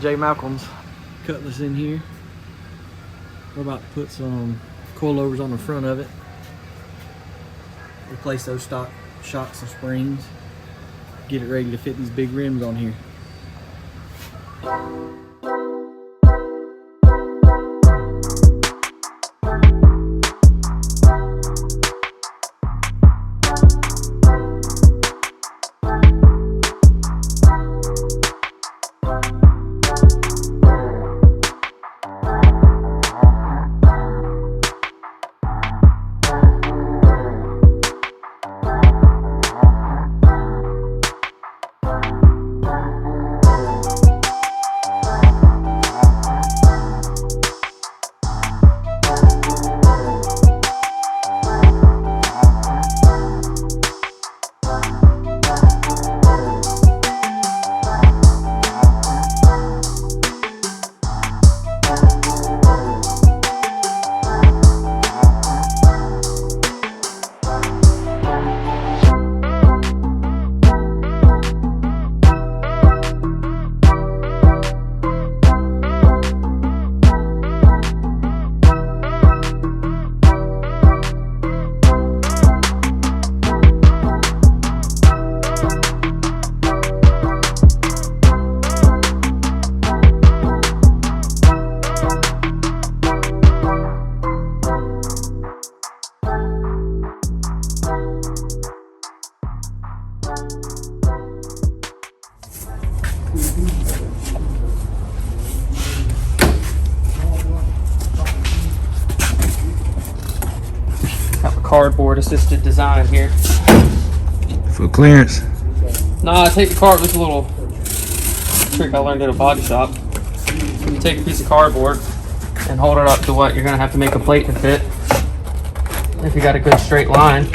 J. Malcolm's Cutlass in here. We're about to put some coilovers on the front of it. Replace those stock shocks and springs. Get it ready to fit these big rims on here. Cardboard assisted design here. For clearance? Nah, take the card. This is a little trick I learned at a body shop. You take a piece of cardboard and hold it up to what you're gonna have to make a plate to fit. If you got a good straight line.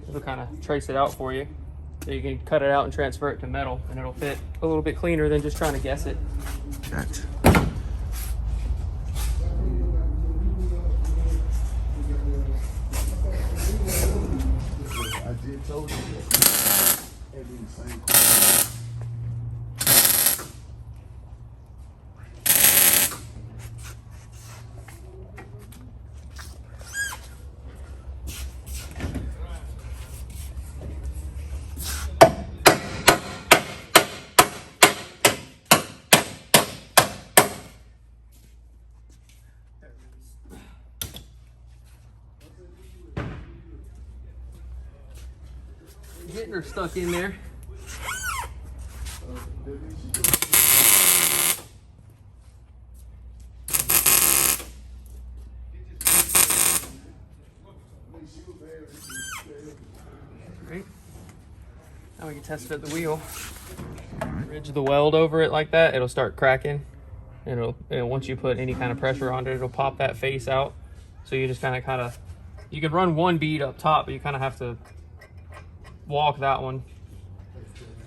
It'll kind of trace it out for you. So you can cut it out and transfer it to metal and it'll fit a little bit cleaner than just trying to guess it. Gotcha. I did told you every same. Getting her stuck in there. Right. Now we can test it at the wheel. Ridge the weld over it like that, it'll start cracking. And once you put any kind of pressure on it, it'll pop that face out. So you just kind of, you can run one bead up top, but you kind of have to walk that one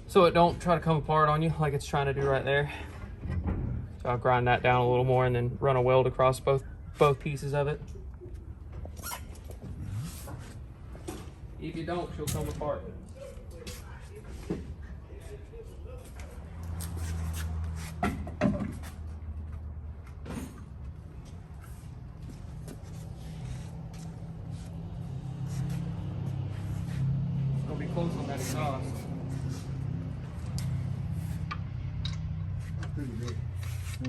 so it don't try to come apart on you like it's trying to do right there. So I'll grind that down a little more and then run a weld across both pieces of it. If you don't, she'll come apart. It'll be close on that exhaust.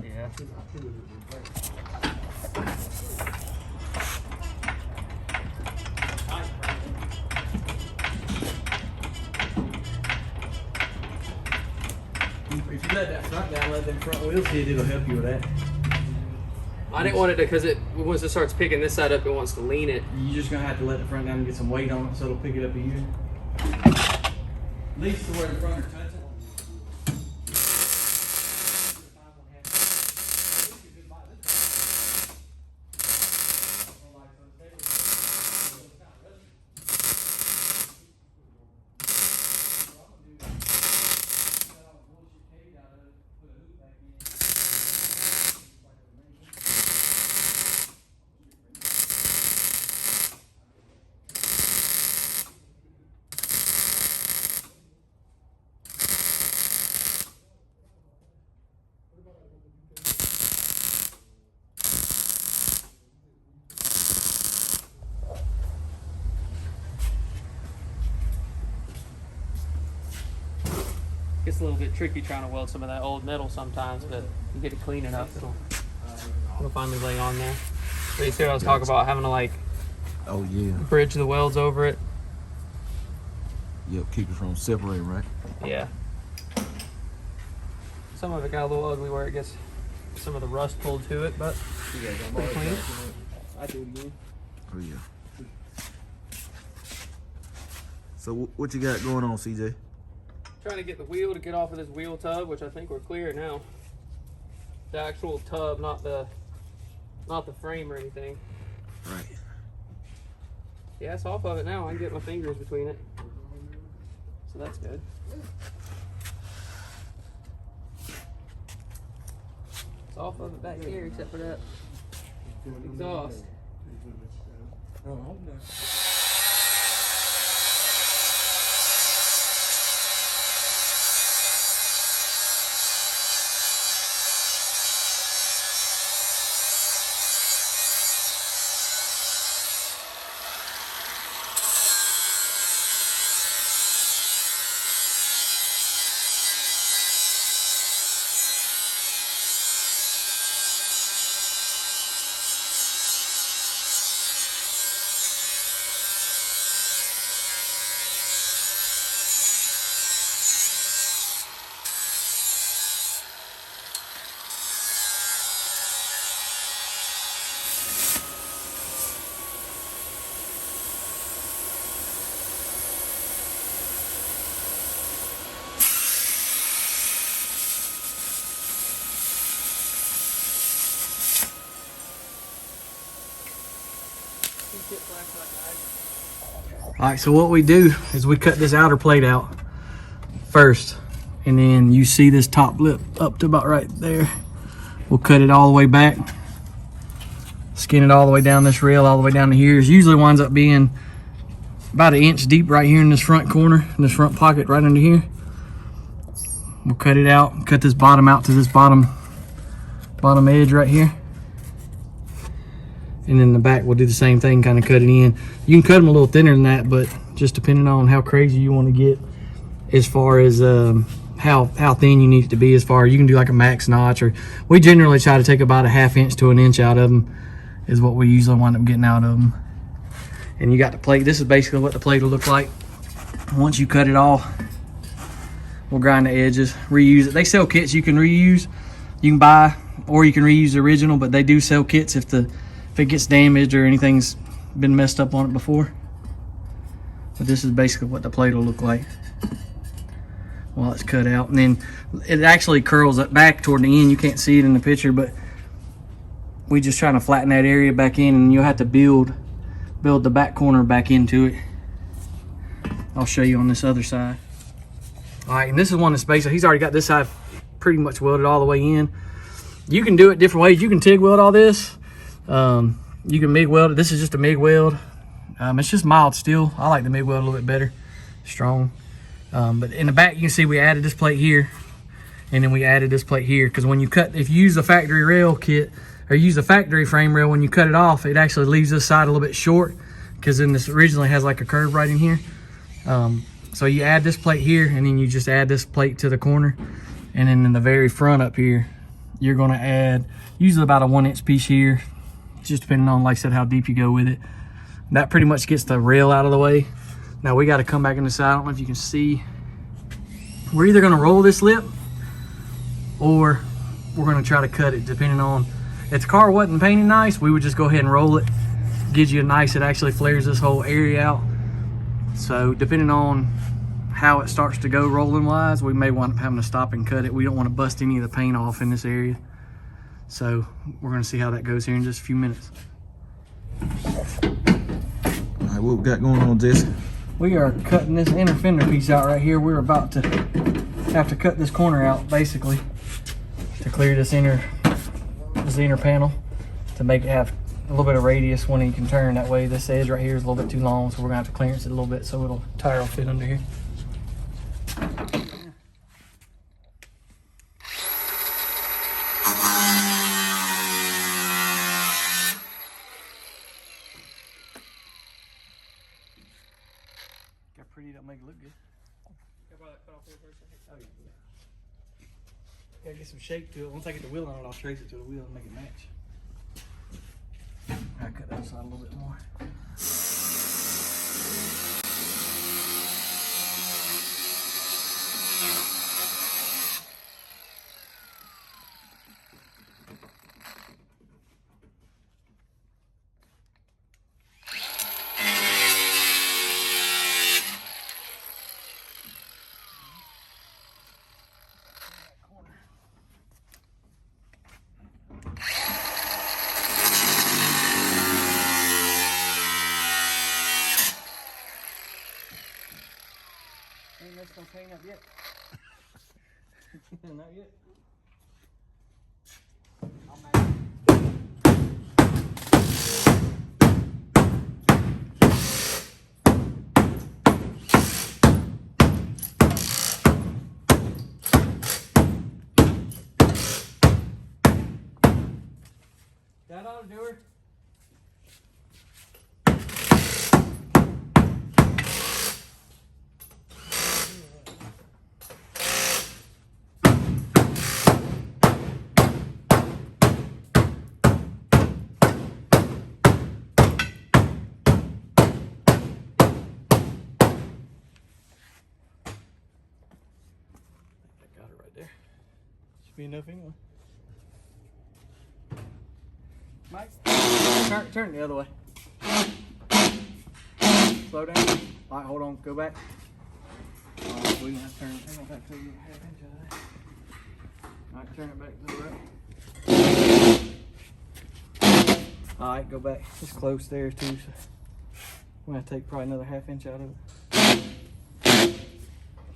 Yeah. If you let that front down, let them front wheels hit, it'll help you with that. I didn't want it to, because once it starts picking this side up, it wants to lean it. You're just gonna have to let the front down and get some weight on it so it'll pick it up here. At least to where the front are touching. a little bit tricky trying to weld some of that old metal sometimes, but you get it clean enough, it'll finally lay on there. But you see what I was talking about, having to like Oh yeah. bridge the welds over it. Yep, keep it from separating, right? Yeah. Some of it got a little ugly where it gets some of the rust pulled to it, but pretty clean. I do it again. Oh yeah. So what you got going on, CJ? Trying to get the wheel to get off of this wheel tub, which I think we're clear now. The actual tub, not the frame or anything. Right. Yeah, it's off of it now. I can get my fingers between it. So that's good. It's off of it back here except for that exhaust. Oh, I'm done. All right, so what we do is we cut this outer plate out first, and then you see this top lip up to about right there. We'll cut it all the way back, skin it all the way down this rail, all the way down to here. It usually winds up being about 1 inch deep right here in this front corner, in this front pocket right under here. We'll cut it out, cut this bottom out to this bottom edge right here. And then the back we'll do the same thing, kind of cut it in. You can cut them a little thinner than that, but just depending on how crazy you want to get as far as how thin you need it to be. As far as you can do like a max notch, or we generally try to take about 1/2 inch to 1 inch out of them is what we usually wind up getting out of them. And you got the plate. This is basically what the plate will look like once you cut it all. We'll grind the edges, reuse it. They sell kits you can reuse, you can buy, or you can reuse the original, but they do sell kits if it gets damaged or anything's been messed up on it before. But this is basically what the plate will look like while it's cut out. And then it actually curls up back toward the end. You can't see it in the picture, but we just trying to flatten that area back in, and you'll have to build the back corner back into it. I'll show you on this other side. All right, and this is one that's basically, he's already got this side pretty much welded all the way in. You can do it different ways. You can TIG weld all this. You can MIG weld it. This is just a MIG weld. It's just mild steel. I like the MIG weld a little bit better, strong. But in the back, you can see we added this plate here, and then we added this plate here. Because when you cut, if you use a factory rail kit or use a factory frame rail, when you cut it off, it actually leaves this side a little bit short, because then this originally has like a curve right in here. So you add this plate here, and then you just add this plate to the corner, and then in the very front up here, you're going to add usually about a 1 inch piece here, just depending on, like I said, how deep you go with it. That pretty much gets the rail out of the way. Now we got to come back in the side. I don't know if you can see. We're either going to roll this lip, or we're going to try to cut it, depending on, if the car wasn't painted nice, we would just go ahead and roll it. Gives you a nice, it actually flares this whole area out. So depending on how it starts to go rolling wise, we may wind up having to stop and cut it. We don't want to bust any of the paint off in this area. So we're going to see how that goes here in just a few minutes. All right, what we got going on, Jesse? We are cutting this inner fender piece out right here. We're about to have to cut this corner out, basically, to clear this inner panel, to make it have a little bit of radius when you can turn. That way this edge right here is a little bit too long, so we're going to have to clearance it a little bit so tire will fit under here. Got pretty, don't make it look good. How about that cut off there for a second? Oh, yeah. Gotta get some shape to it. Once I get the wheel on it, I'll trace it to the wheel and make it match. I cut that side a little bit more. Ain't that's gonna paint up yet. Not yet. I'll match it. That ought to do her. Should be enough anyway. Mike, turn it the other way. Slow down. All right, hold on. Go back. All right, we have to turn it back to you. Half inch out of there. All right, turn it back to the right. All right, go back. It's close there too. So we're gonna take probably another half inch out of it.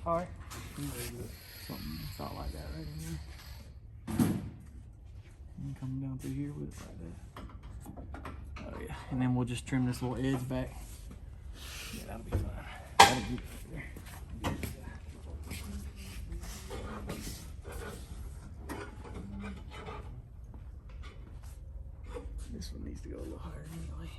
All right. Something about like that right in there. And coming down through here with it like that. Oh yeah, and then we'll just trim this little edge back. Yeah, that'll be fine. That'll be right there. This one needs to go a little higher anyway.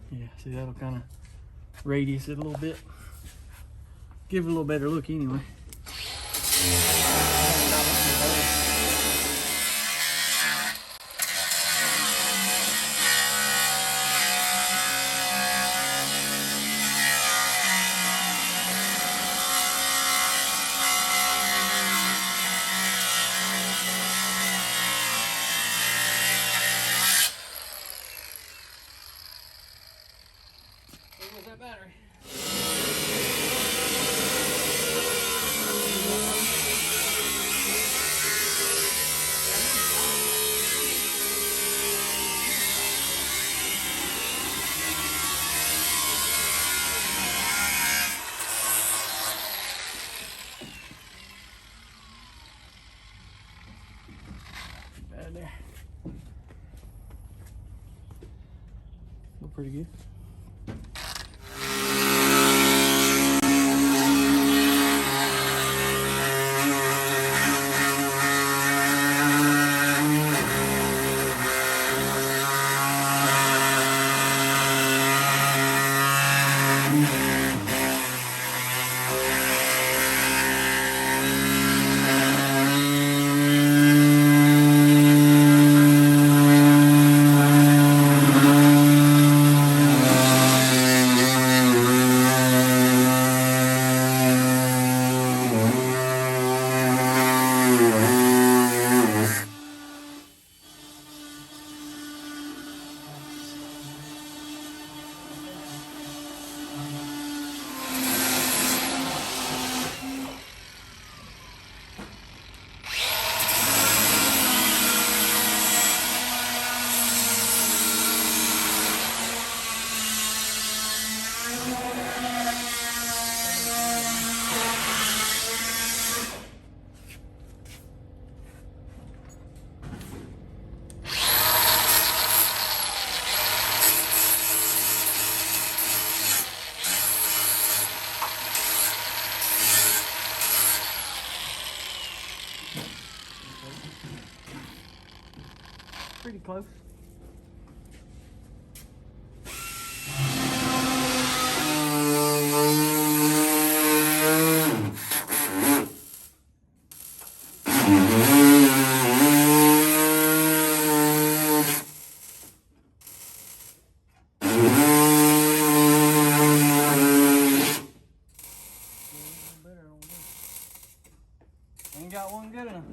Yeah, see, that'll kind of radius it a little bit. Give it a little better look anyway. There goes that battery. Bad there. Look pretty good. pretty close. Ain't got one good enough.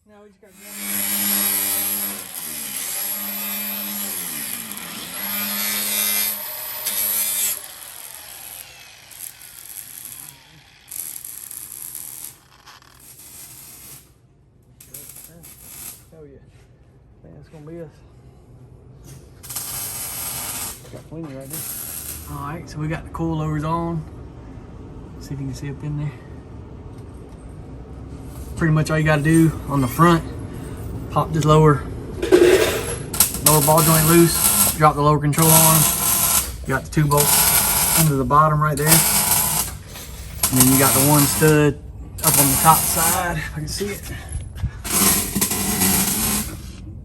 No, we just got Oh yeah, I think that's gonna be us. Got plenty right there. All right, so we got the coilovers on. See if you can see up in there. Pretty much all you got to do on the front, pop this lower ball joint loose, drop the lower control arm. You got the 2 bolts under the bottom right there, and then you got the 1 stud up on the top side. If I can see it.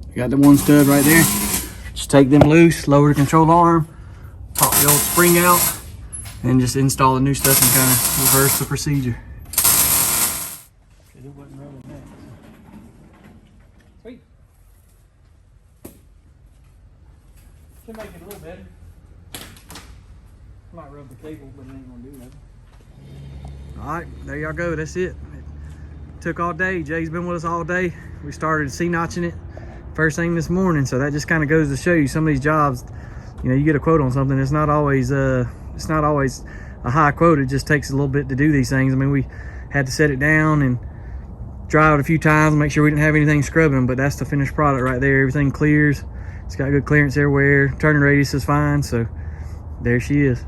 You got the 1 stud right there. Just take them loose, lower the control arm, pop the old spring out, and just install the new stuff and kind of reverse the procedure. It wasn't running that. Sweet. Should make it a little better. Might rub the cable, but it ain't gonna do that. Alright, there y'all go. That's it. It took all day. Jay's been with us all day. We started C-notching it first thing this morning, so that just kind of goes to show you some of these jobs, you know, you get a quote on something, it's not always a high quote. It just takes a little bit to do these things. I mean, we had to set it down and dry it a few times, make sure we didn't have anything scrubbing, but that's the finished product right there. Everything clears. It's got good clearance everywhere. Turning radius is fine, so there she is.